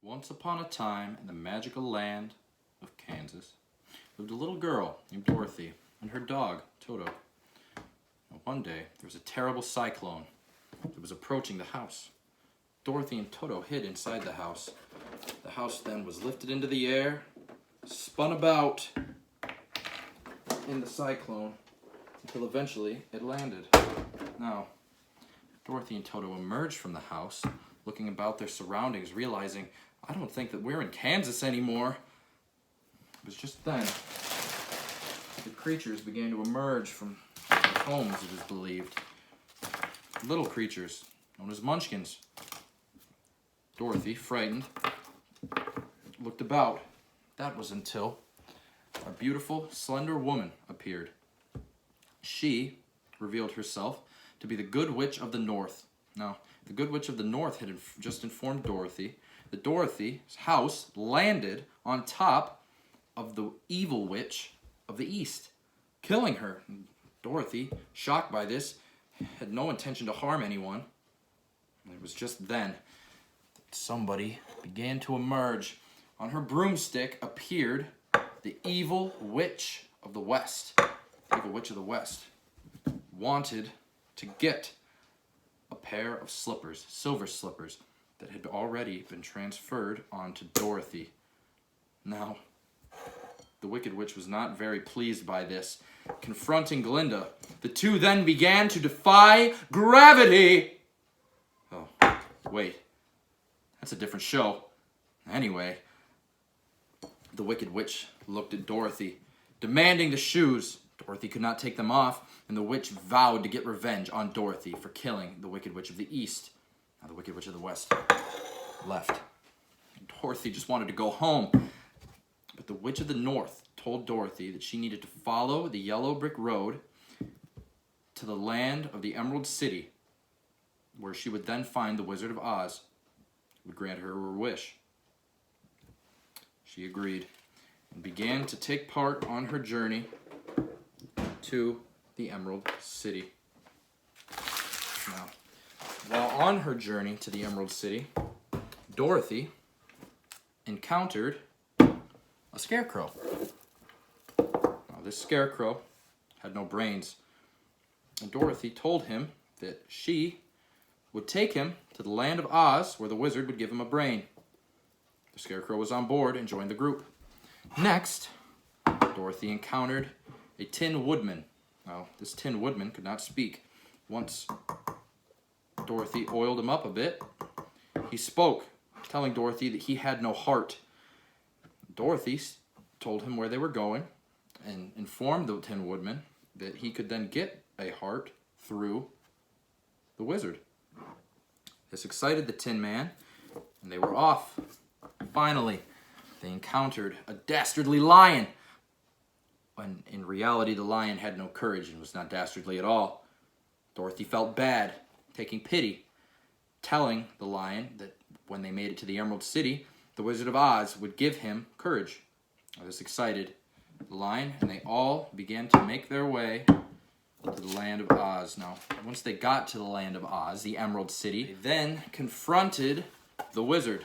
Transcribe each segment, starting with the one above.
Once upon a time, in the magical land of Kansas, lived a little girl named Dorothy and her dog, Toto. Now, one day, there was a terrible cyclone that was approaching the house. Dorothy and Toto hid inside the house. The house then was lifted into the air, spun about in the cyclone, until eventually it landed. Now, Dorothy and Toto emerged from the house, looking about their surroundings, realizing, I don't think that we're in Kansas anymore. It was just then the creatures began to emerge from their homes, it is believed. Little creatures, known as munchkins. Dorothy, frightened, looked about. That was until a beautiful, slender woman appeared. She revealed herself to be the Good Witch of the North. Now, the Good Witch of the North had just informed Dorothy that Dorothy's house landed on top of the evil witch of the East, killing her. Dorothy, shocked by this, had no intention to harm anyone. And it was just then that somebody began to emerge. On her broomstick appeared the evil witch of the West. The evil witch of the West wanted to get a pair of slippers, silver slippers, that had already been transferred onto Dorothy. Now, the Wicked Witch was not very pleased by this. Confronting Glinda, the two then began to defy gravity. Oh, wait. That's a different show. Anyway, the Wicked Witch looked at Dorothy, demanding the shoes. Dorothy could not take them off, and the witch vowed to get revenge on Dorothy for killing the Wicked Witch of the East. Now the Wicked Witch of the West left. Dorothy just wanted to go home. But the Witch of the North told Dorothy that she needed to follow the yellow brick road to the land of the Emerald City, where she would then find the Wizard of Oz, who would grant her her wish. She agreed and began to take part on her journey to the Emerald City. Now, while on her journey to the Emerald City, Dorothy encountered a scarecrow. Now, this scarecrow had no brains, and Dorothy told him that she would take him to the land of Oz, where the wizard would give him a brain. The scarecrow was on board and joined the group. Next, Dorothy encountered a Tin Woodman. Now, this Tin Woodman could not speak. Once Dorothy oiled him up a bit, he spoke, telling Dorothy that he had no heart. Dorothy told him where they were going and informed the Tin Woodman that he could then get a heart through the wizard. This excited the Tin Man, and they were off. Finally, they encountered a dastardly lion, when in reality the lion had no courage and was not dastardly at all. Dorothy felt bad, taking pity, telling the lion that when they made it to the Emerald City, the Wizard of Oz would give him courage. This excited the lion, and they all began to make their way to the land of Oz. Now, once they got to the land of Oz, the Emerald City, they then confronted the wizard.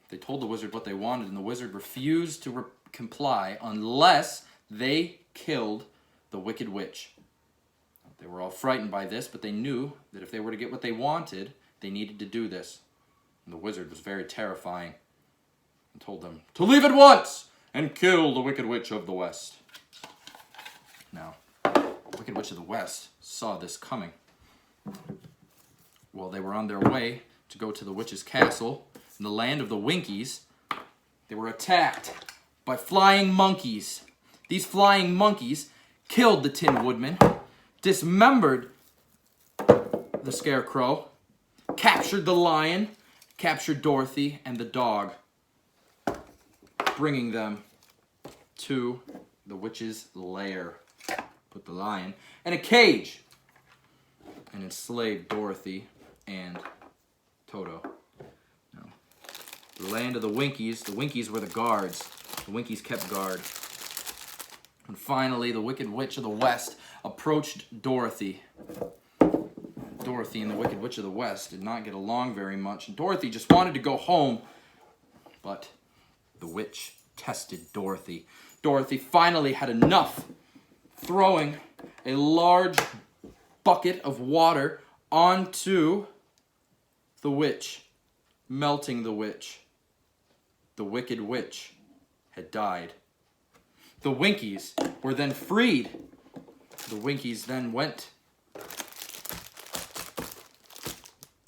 They told the wizard what they wanted, and the wizard refused to comply unless they killed the Wicked Witch. They were all frightened by this, but they knew that if they were to get what they wanted, they needed to do this. And the wizard was very terrifying and told them to leave at once and kill the Wicked Witch of the West. Now, the Wicked Witch of the West saw this coming. While they were on their way to go to the witch's castle in the land of the Winkies, they were attacked by flying monkeys. These flying monkeys killed the Tin Woodman, dismembered the scarecrow, captured the lion, captured Dorothy and the dog, bringing them to the witch's lair. Put the lion in a cage and enslaved Dorothy and Toto. Now, the land of the Winkies were the guards. The Winkies kept guard. And finally, the Wicked Witch of the West approached Dorothy. Dorothy and the Wicked Witch of the West did not get along very much, and Dorothy just wanted to go home. But the witch tested Dorothy. Dorothy finally had enough, throwing a large bucket of water onto the witch, melting the witch. The Wicked Witch had died. The Winkies were then freed. The Winkies then went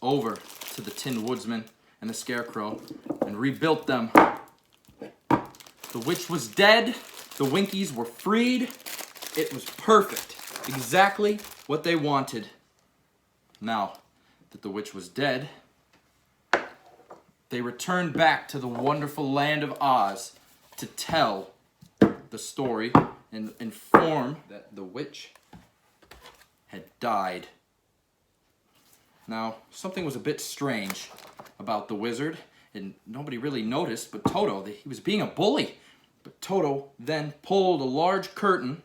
over to the Tin Woodsman and the Scarecrow and rebuilt them. The witch was dead. The Winkies were freed. It was perfect. Exactly what they wanted. Now that the witch was dead, they returned back to the wonderful land of Oz to tell the story and inform that the witch had died. Now, something was a bit strange about the wizard, and nobody really noticed, but Toto, he was being a bully. But Toto then pulled a large curtain,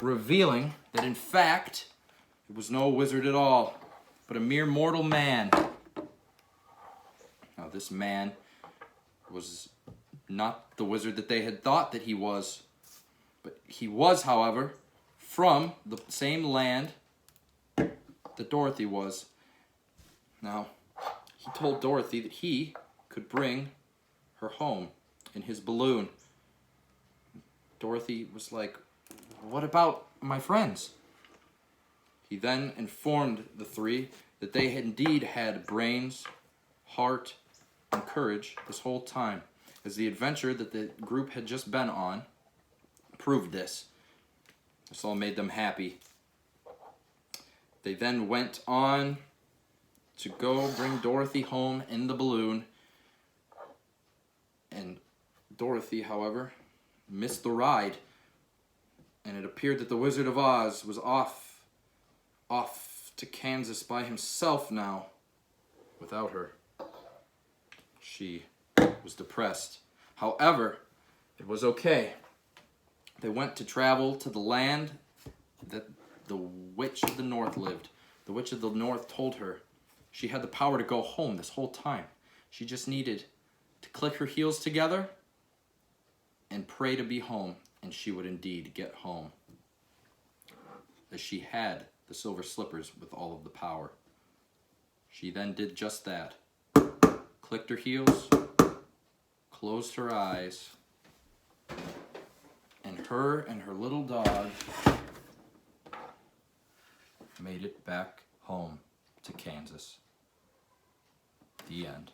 revealing that in fact, it was no wizard at all, but a mere mortal man. Now, this man was not the wizard that they had thought that he was, but he was, however, from the same land that Dorothy was. Now, he told Dorothy that he could bring her home in his balloon. Dorothy was like, "What about my friends?" He then informed the three that they had indeed had brains, heart, and courage this whole time, as the adventure that the group had just been on proved this. This all made them happy. They then went on to go bring Dorothy home in the balloon. And Dorothy, however, missed the ride. And it appeared that the Wizard of Oz was off to Kansas by himself now, without her. She was depressed. However, it was okay. They went to travel to the land that the Witch of the North lived. The Witch of the North told her she had the power to go home this whole time. She just needed to click her heels together and pray to be home, and she would indeed get home, as she had the silver slippers with all of the power. She then did just that. Clicked her heels, closed her eyes, and her little dog made it back home to Kansas. The end.